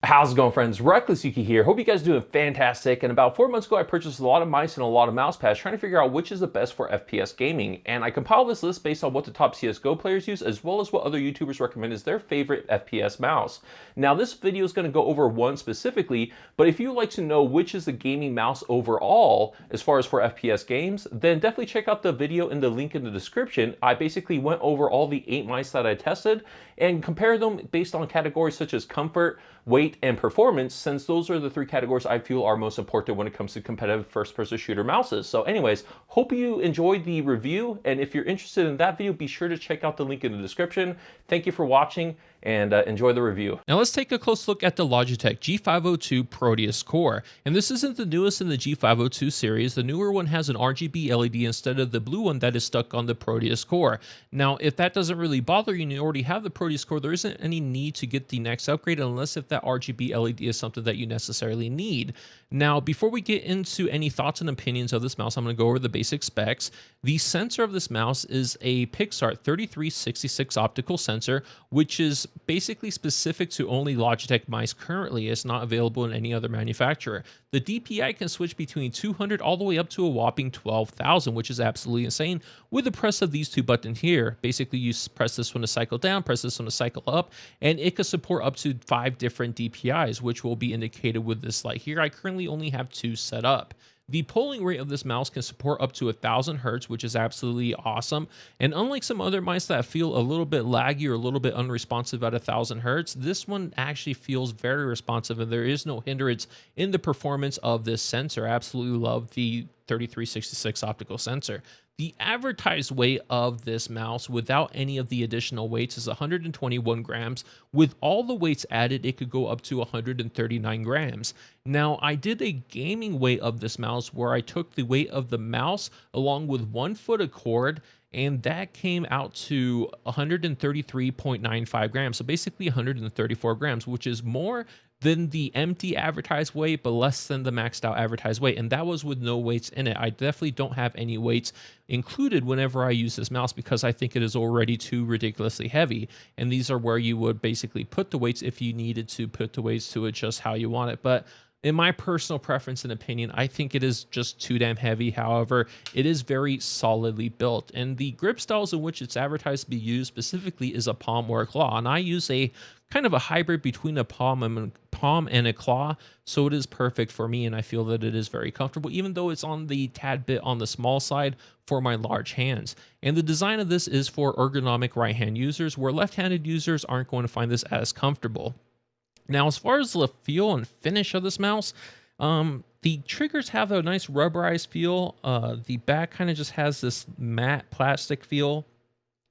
How's it going, friends? Reckless Yuki here. Hope you guys are doing fantastic. And about 4 months ago, I purchased a lot of mice and a lot of mouse pads trying to figure out which is the best for FPS gaming. And I compiled this list based on what the top CSGO players use, as well as what other YouTubers recommend as their favorite FPS mouse. Now, this video is going to go over one specifically, but if you'd like to know which is the gaming mouse overall, as far as for FPS games, then definitely check out the video in the link in the description. I basically went over all the 8 mice that I tested and compared them based on categories such as comfort, weight, and performance, since those are the 3 categories I feel are most important when it comes to competitive first-person shooter mouses. So anyways, hope you enjoyed the review, and if you're interested in that video, be sure to check out the link in the description. Thank you for watching, and enjoy the review. Now let's take a close look at the Logitech G502 Proteus core. And this isn't the newest in the G502 series. The newer one has an RGB LED instead of the blue one that is stuck on the Proteus core. Now, if that doesn't really bother you and you already have the Proteus core, there isn't any need to get the next upgrade unless if that RGB LED is something that you necessarily need. Now, before we get into any thoughts and opinions of this mouse, I'm going to go over the basic specs. The sensor of this mouse is a Pixart 3366 optical sensor, which is basically specific to only Logitech mice currently. It's not available in any other manufacturer. The DPI can switch between 200 all the way up to a whopping 12,000, which is absolutely insane with the press of these 2 buttons here. Basically, you press this one to cycle down, press this one to cycle up, and it could support up to 5 different DPIs, which will be indicated with this light here. I currently only have 2 set up. The polling rate of this mouse can support up to 1000 Hertz, which is absolutely awesome. And unlike some other mice that feel a little bit laggy or a little bit unresponsive at 1000 Hertz, this one actually feels very responsive, and there is no hindrance in the performance of this sensor. I absolutely love the 3366 optical sensor. The advertised weight of this mouse without any of the additional weights is 121 grams. With all the weights added, it could go up to 139 grams. Now, I did a gaming weight of this mouse where I took the weight of the mouse along with 1 foot of cord, and that came out to 133.95 grams. So basically 134 grams, which is more than the empty advertised weight, but less than the maxed out advertised weight. And that was with no weights in it. I definitely don't have any weights included whenever I use this mouse because I think it is already too ridiculously heavy. And these are where you would basically put the weights if you needed to put the weights to adjust how you want it. But in my personal preference and opinion, I think it is just too damn heavy. However, it is very solidly built. And the grip styles in which it's advertised to be used specifically is a palm or a claw. And I use a kind of a hybrid between a palm and a claw. So it is perfect for me, and I feel that it is very comfortable, even though it's on the tad bit on the small side for my large hands. And the design of this is for ergonomic right-hand users, where left-handed users aren't going to find this as comfortable. Now, as far as the feel and finish of this mouse, the triggers have a nice rubberized feel. The back kind of just has this matte plastic feel.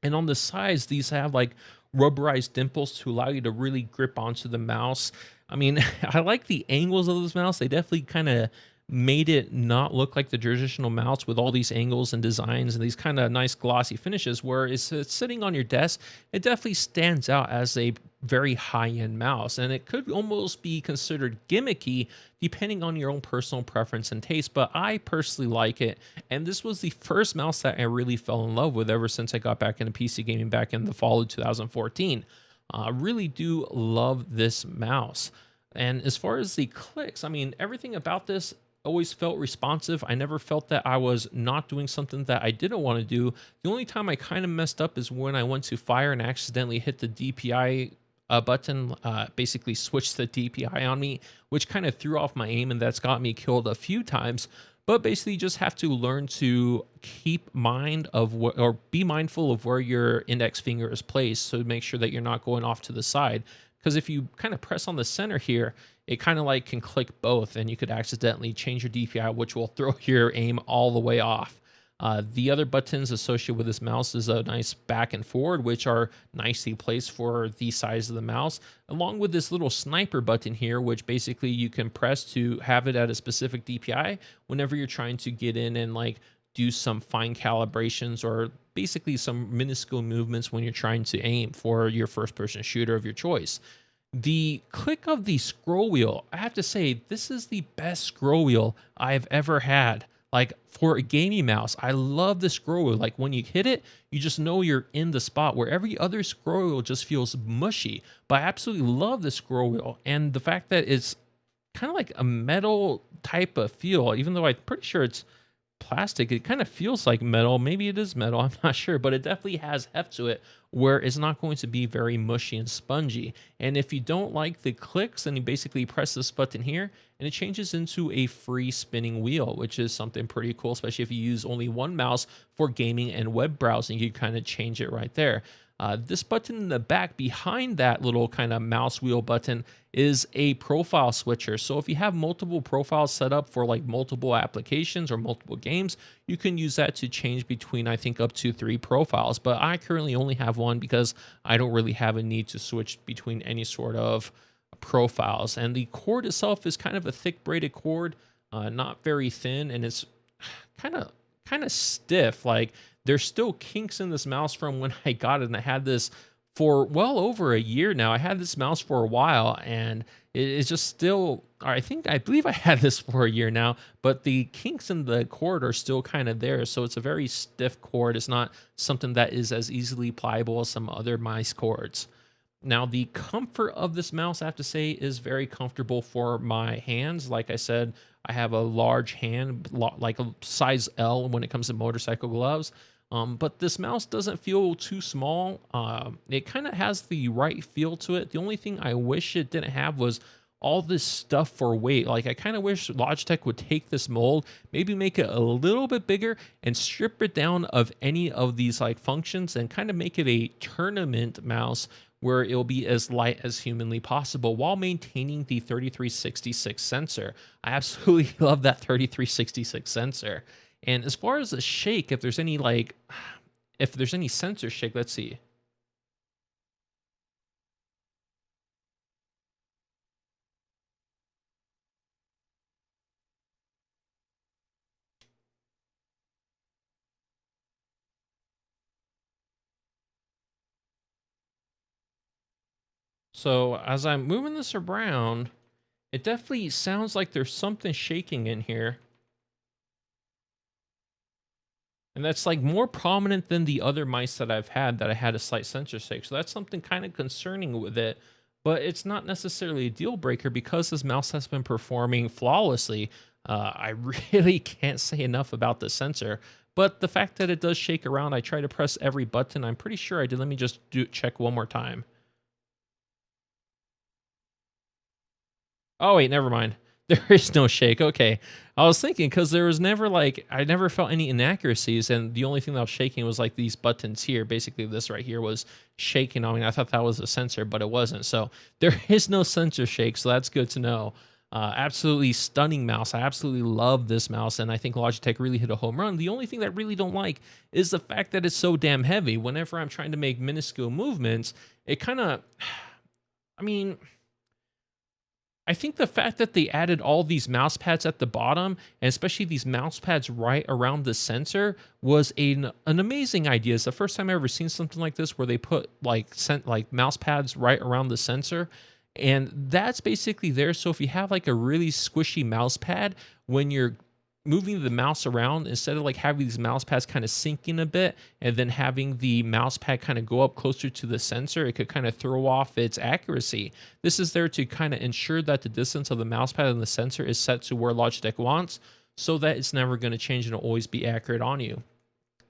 And on the sides, these have like rubberized dimples to allow you to really grip onto the mouse. I mean, I like the angles of this mouse. They definitely kind of made it not look like the traditional mouse with all these angles and designs and these kind of nice glossy finishes, where it's sitting on your desk. It definitely stands out as a very high-end mouse, and it could almost be considered gimmicky depending on your own personal preference and taste, but I personally like it. And this was the first mouse that I really fell in love with ever since I got back into PC gaming back in the fall of 2014. I really do love this mouse. And as far as the clicks, I mean, everything about this always felt responsive. I never felt that I was not doing something that I didn't want to do. The only time I kind of messed up is when I went to fire and accidentally hit the DPI button, basically switched the DPI on me, which kind of threw off my aim, and that's got me killed a few times. But basically, you just have to learn to keep mind of or be mindful of where your index finger is placed, so make sure that you're not going off to the side. Because if you kind of press on the center here, it kind of like can click both, and you could accidentally change your DPI, which will throw your aim all the way off. The other buttons associated with this mouse is a nice back and forward, which are nicely placed for the size of the mouse, along with this little sniper button here, which basically you can press to have it at a specific DPI whenever you're trying to get in and like do some fine calibrations or basically some minuscule movements when you're trying to aim for your first-person shooter of your choice. The click of the scroll wheel, I have to say, this is the best scroll wheel I've ever had. Like for a gaming mouse, I love the scroll wheel. Like when you hit it, you just know you're in the spot, where every other scroll wheel just feels mushy. But I absolutely love the scroll wheel, and the fact that it's kind of like a metal type of feel, even though I'm pretty sure it's plastic. It kind of feels like metal. Maybe it is metal. I'm not sure, but it definitely has heft to it, where it's not going to be very mushy and spongy. And if you don't like the clicks, then you basically press this button here and it changes into a free spinning wheel, which is something pretty cool, especially if you use only one mouse for gaming and web browsing. You kind of change it right there. This button in the back behind that little kind of mouse wheel button is a profile switcher. So if you have multiple profiles set up for like multiple applications or multiple games, you can use that to change between, I think, up to 3 profiles. But I currently only have one because I don't really have a need to switch between any sort of profiles. And the cord itself is kind of a thick braided cord, not very thin, and it's kind of stiff. Like there's still kinks in this mouse from when I got it, and I had this for well over a year now. I had this mouse for a while, and it's just still, I believe I had this for a year now, but the kinks in the cord are still kind of there. So it's a very stiff cord. It's not something that is as easily pliable as some other mice cords. Now, the comfort of this mouse, I have to say, is very comfortable for my hands. Like I said, I have a large hand, like a size L when it comes to motorcycle gloves. But this mouse doesn't feel too small. It kind of has the right feel to it. The only thing I wish it didn't have was all this stuff for weight. Like I kind of wish Logitech would take this mold, maybe make it a little bit bigger and strip it down of any of these like functions and kind of make it a tournament mouse where it'll be as light as humanly possible while maintaining the 3366 sensor. I absolutely love that 3366 sensor. And as far as the shake, if there's any sensor shake, let's see. So as I'm moving this around, it definitely sounds like there's something shaking in here. And that's like more prominent than the other mice that I've had that I had a slight sensor shake. So that's something kind of concerning with it, but it's not necessarily a deal breaker because this mouse has been performing flawlessly. I really can't say enough about the sensor, but the fact that it does shake around, I try to press every button. I'm pretty sure I did. Let me just check one more time. Oh wait, never mind. There is no shake. Okay. I was thinking because there was never like, I never felt any inaccuracies, and the only thing that was shaking was like these buttons here. Basically, this right here was shaking on me. I thought that was a sensor, but it wasn't. So there is no sensor shake, so that's good to know. Absolutely stunning mouse. I absolutely love this mouse, and I think Logitech really hit a home run. The only thing that I really don't like is the fact that it's so damn heavy. Whenever I'm trying to make minuscule movements, it kind of, I mean, I think the fact that they added all these mouse pads at the bottom, and especially these mouse pads right around the sensor, was an amazing idea. It's the first time I've ever seen something like this where they put like mouse pads right around the sensor. And that's basically there. So if you have like a really squishy mouse pad, when you're moving the mouse around, instead of like having these mouse pads kind of sinking a bit and then having the mouse pad kind of go up closer to the sensor, it could kind of throw off its accuracy. This is there to kind of ensure that the distance of the mouse pad and the sensor is set to where Logitech wants, so that it's never going to change and it'll always be accurate on you.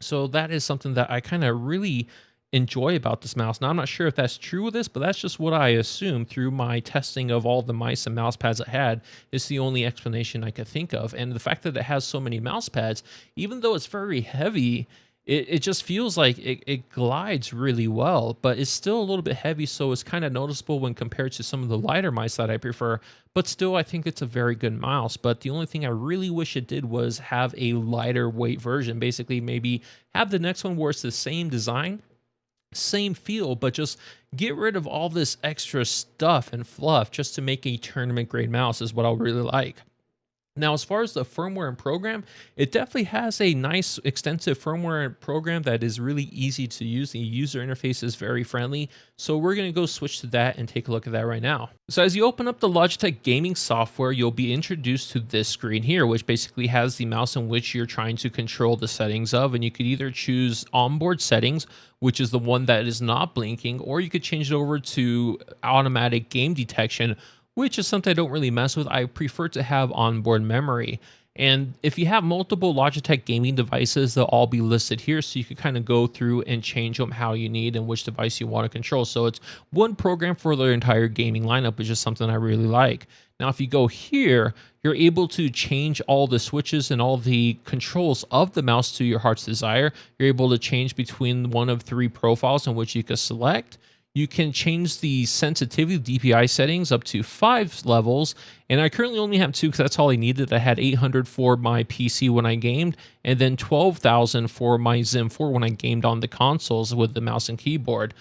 So that is something that I kind of really enjoy about this mouse. Now, I'm not sure if that's true with this, but that's just what I assume through my testing of all the mice and mouse pads I had. It's the only explanation I could think of. And the fact that it has so many mouse pads, even though it's very heavy, it just feels like it glides really well, but it's still a little bit heavy, so it's kind of noticeable when compared to some of the lighter mice that I prefer. But still, I think it's a very good mouse. But the only thing I really wish it did was have a lighter weight version. Basically, maybe have the next one where it's the same design, same feel, but just get rid of all this extra stuff and fluff just to make a tournament grade mouse is what I really like. Now, as far as the firmware and program, it definitely has a nice extensive firmware and program that is really easy to use. The user interface is very friendly. So we're going to go switch to that and take a look at that right now. So as you open up the Logitech gaming software, you'll be introduced to this screen here, which basically has the mouse in which you're trying to control the settings of. And you could either choose onboard settings, which is the one that is not blinking, or you could change it over to automatic game detection, which is something I don't really mess with. I prefer to have onboard memory. And if you have multiple Logitech gaming devices, they'll all be listed here. So you can kind of go through and change them how you need and which device you want to control. So it's one program for the entire gaming lineup, which is something I really like. Now, if you go here, you're able to change all the switches and all the controls of the mouse to your heart's desire. You're able to change between one of 3 profiles in which you can select. You can change the sensitivity DPI settings up to 5 levels, and I currently only have 2 because that's all I needed. I had 800 for my PC when I gamed, and then 12,000 for my Zim 4 when I gamed on the consoles with the mouse and keyboard.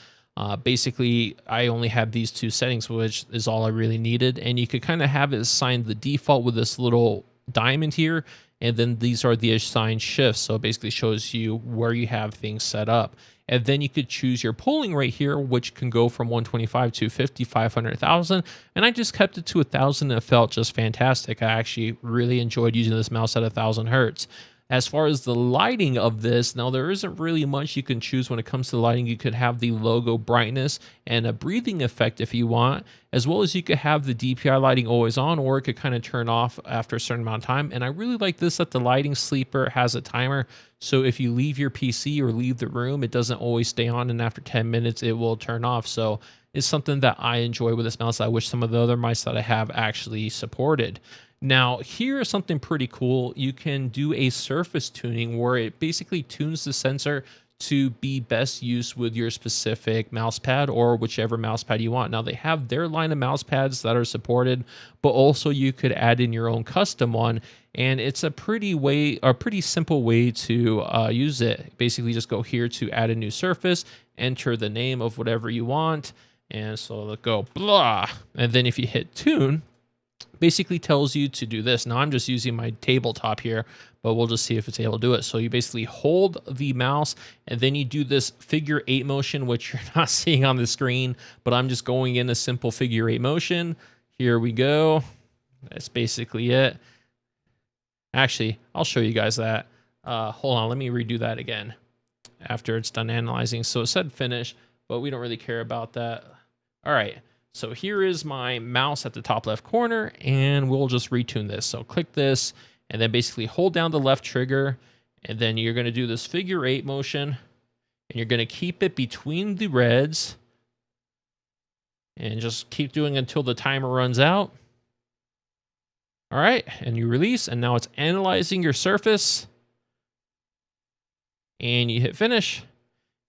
Basically, I only have these 2 settings, which is all I really needed, and you could kind of have it assigned the default with this little diamond here, and then these are the assigned shifts, so it basically shows you where you have things set up. And then you could choose your polling rate here, which can go from 125 to 50, 500, 1,000. And I just kept it to 1,000 and it felt just fantastic. I actually really enjoyed using this mouse at 1,000 hertz. As far as the lighting of this, now there isn't really much you can choose when it comes to lighting. You could have the logo brightness and a breathing effect if you want, as well as you could have the DPI lighting always on, or it could kind of turn off after a certain amount of time. And I really like this that the lighting sleeper has a timer. So if you leave your PC or leave the room, it doesn't always stay on, and after 10 minutes, it will turn off. So it's something that I enjoy with this mouse. I wish some of the other mice that I have actually supported. Now, here is something pretty cool. You can do a surface tuning where it basically tunes the sensor to be best used with your specific mouse pad or whichever mouse pad you want. Now, they have their line of mouse pads that are supported, but also you could add in your own custom one. And it's a pretty simple way to use it. Basically, just go here to add a new surface, enter the name of whatever you want, and so it'll go blah. And then if you hit tune, basically tells you to do this. Now I'm just using my tabletop here, but we'll just see if it's able to do it. So you basically hold the mouse and then you do this figure 8 motion, which you're not seeing on the screen, but I'm just going in a simple figure 8 motion. Here we go. That's basically it. Actually, I'll show you guys that. Hold on, let me redo that again after it's done analyzing. So it said finish, but we don't really care about that. All right. So here is my mouse at the top left corner, and we'll just retune this. So click this, and then basically hold down the left trigger, and then you're going to do this figure 8 motion, and you're going to keep it between the reds, and just keep doing until the timer runs out. All right, and you release, and now it's analyzing your surface, and you hit finish.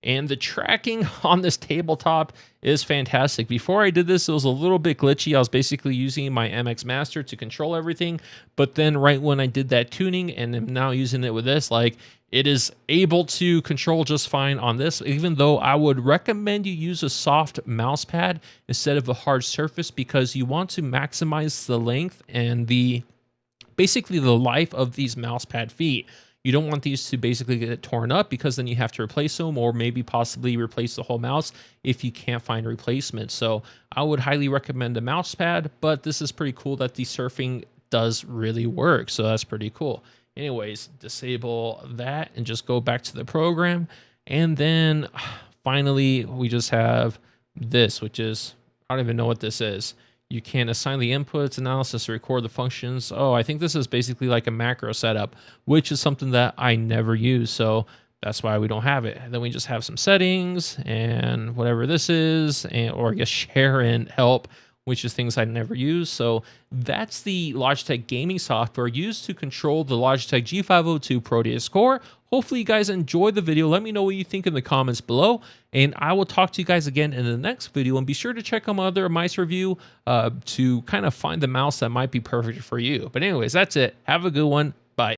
And the tracking on this tabletop is fantastic. Before I did this, it was a little bit glitchy. I was basically using my MX Master to control everything. But then right when I did that tuning and am now using it with this, like it is able to control just fine on this, even though I would recommend you use a soft mouse pad instead of a hard surface because you want to maximize the length and basically the life of these mouse pad feet. You don't want these to basically get torn up because then you have to replace them or maybe possibly replace the whole mouse if you can't find replacements. So I would highly recommend a mouse pad, but this is pretty cool that the surfing does really work. So that's pretty cool. Anyways, disable that and just go back to the program. And then finally, we just have this, which is, I don't even know what this is. You can assign the inputs, analysis, record the functions. Oh, I think this is basically like a macro setup, which is something that I never use. So that's why we don't have it. And then we just have some settings and whatever this is, or I guess share and help, which is things I never use. So that's the Logitech gaming software used to control the Logitech G502 Proteus core. Hopefully you guys enjoyed the video. Let me know what you think in the comments below, and I will talk to you guys again in the next video. And be sure to check out my other mice review to kind of find the mouse that might be perfect for you. But anyways, that's it. Have a good one.